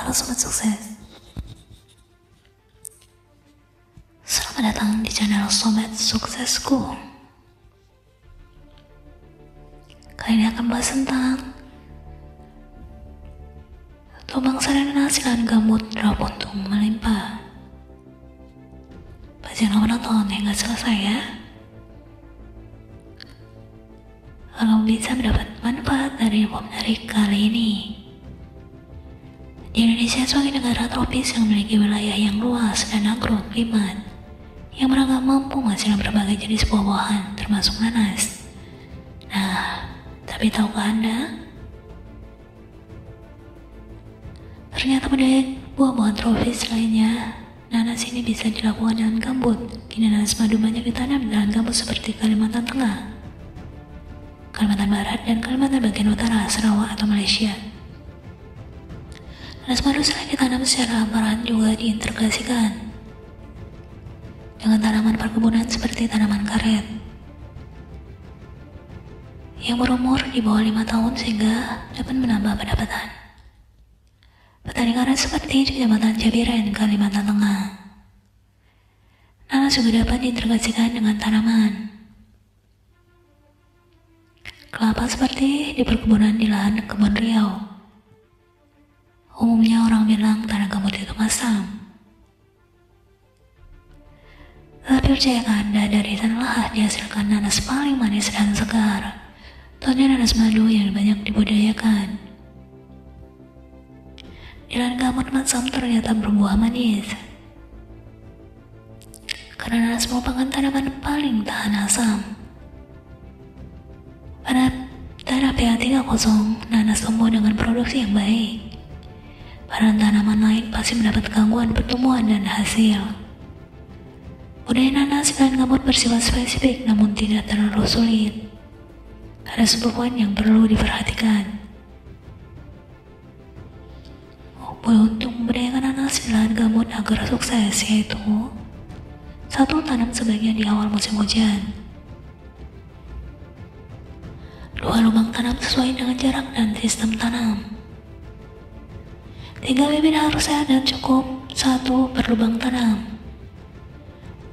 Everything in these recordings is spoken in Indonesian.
Halo Sobat Sukses, selamat datang di channel Sobat Suksesku. Kali ini akan bahas tentang lubang sari penghasilan gambut drop untung melimpah. Jangan menonton hingga selesai ya, kalau bisa mendapat manfaat dari info menarik kali ini. Di Indonesia sebagai negara tropis yang memiliki wilayah yang luas dan agroklimat yang beragam, mampu menghasilkan berbagai jenis buah-buahan termasuk nanas. Nah, tapi tahukah Anda? Ternyata pada buah-buahan tropis lainnya, nanas ini bisa dilakukan dengan gambut. Kini nanas madu banyak ditanam di lahan gambut seperti Kalimantan Tengah, Kalimantan Barat, dan Kalimantan bagian utara, Sarawak atau Malaysia. Nanas madu selain ditanam secara hamparan juga diintegrasikan dengan tanaman perkebunan seperti tanaman karet yang berumur di bawah 5 tahun sehingga dapat menambah pendapatan. Petani karet seperti di Kecamatan Cabiren, Kalimantan Tengah. Nanas juga dapat diintegrasikan dengan tanaman kelapa seperti di perkebunan di lahan kebun Riau. Umumnya orang bilang tanah gambut itu masam, tapi percayakah Anda, dari tanahlah dihasilkan nanas paling manis dan segar. Contohnya nanas madu yang banyak dibudidayakan di lahan gambut masam ternyata berbuah manis, karena nanas merupakan tanaman paling tahan asam. Pada tanah pH 30, nanas tumbuh dengan produksi yang baik. Pada tanaman lain pasti mendapat gangguan pertumbuhan dan hasil. Budidaya nanas dan gambut bersifat spesifik namun tidak terlalu sulit. Ada sebuah poin yang perlu diperhatikan untuk membudidayakan nanas di lahan gambut agar sukses, yaitu: 1. Tanam sebaiknya di awal musim hujan. 2. Lubang tanam sesuai dengan jarak dan sistem tanam. 3. Bibit harus sehat dan cukup 1 per lubang tanam.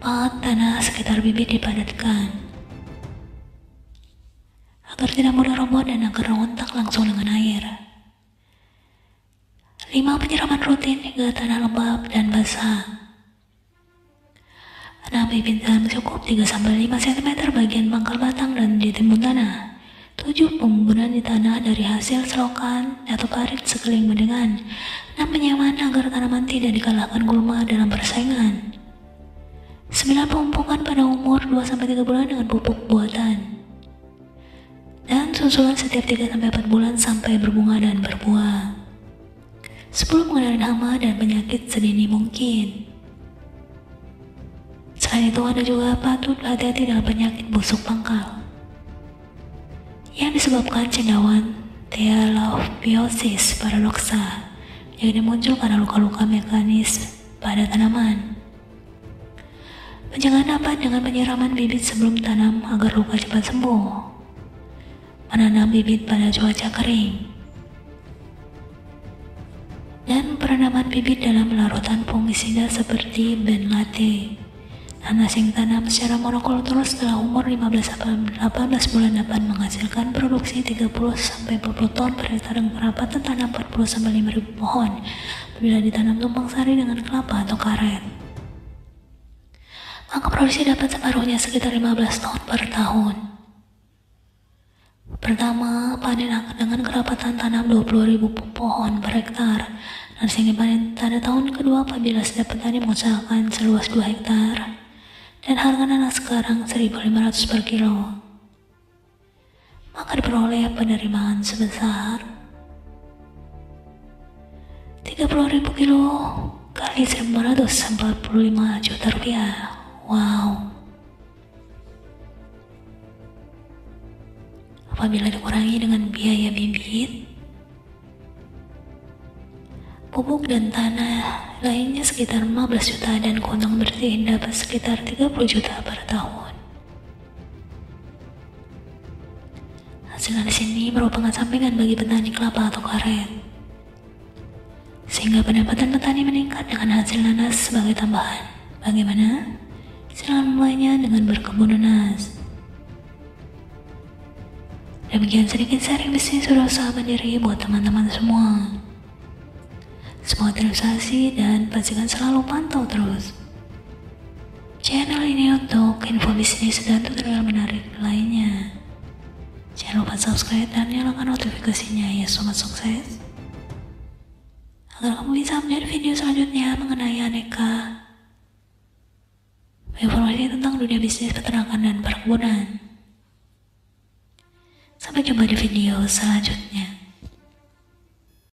4. Tanah sekitar bibit dipadatkan agar tidak mudah roboh dan agar rontak langsung dengan air. 5. Penyiraman rutin hingga tanah lembab dan basah. 6. Bibit tanam cukup 3-5 cm bagian pangkal batang dan ditimbun tanah. 7. Pembuburan di tanah dari hasil selokan atau parit sekeliling bedengan. 6. Penyamaan agar tanaman tidak dikalahkan gulma dalam persaingan. 9. Pemupukan pada umur 2-3 bulan dengan pupuk buatan, dan susulan setiap 3-4 bulan sampai berbunga dan berbuah. 10. Mengenali hama dan penyakit sedini mungkin. Selain itu, Anda juga patut hati-hati dalam penyakit busuk pangkal yang disebabkan cendawan Thalaphiosis paradoxa, yang muncul karena luka-luka mekanis pada tanaman. Penjagaan dapat dengan penyiraman bibit sebelum tanam agar luka cepat sembuh. Menanam bibit pada cuaca kering, dan perendaman bibit dalam larutan fungisida seperti benlate. Nanas yang tanam secara monokultur setelah umur 15-18 bulan dapat menghasilkan produksi 30-40 ton per hektar dengan kerapatan tanam 40-5000 pohon bila ditanam tumpang sari dengan kelapa atau karet. Maka produksi dapat separuhnya sekitar 15 ton per tahun. Pertama, panen akan dengan kerapatan tanam 20.000 pohon per hektar, dan sehingga panen pada tahun kedua apabila setiap petani mengusahakan seluas 2 hektar. Dan harga nanas sekarang 1.500 per kilo, maka diperoleh penerimaan sebesar 30.000 kilo kali 1.545 juta rupiah. Wow. Apabila dikurangi dengan biaya bibit, pupuk dan tanah lainnya sekitar 15 juta, dan keuntungan bersih dapat sekitar 30 juta per tahun. Hasil nanas ini merupakan sampingan bagi petani kelapa atau karet. sehingga pendapatan petani meningkat dengan hasil nanas sebagai tambahan. Bagaimana? Silahkan mulainya dengan berkebun nanas. Demikian sedikit sharing bisnis usaha mandiri buat teman-teman semua. Semoga terusasi dan pastikan selalu pantau terus channel ini untuk info bisnis dan tutorial menarik lainnya. Jangan lupa subscribe dan nyalakan notifikasinya ya sobat sukses, agar kamu bisa update video selanjutnya mengenai aneka informasi tentang dunia bisnis peternakan dan perkebunan. Sampai jumpa di video selanjutnya.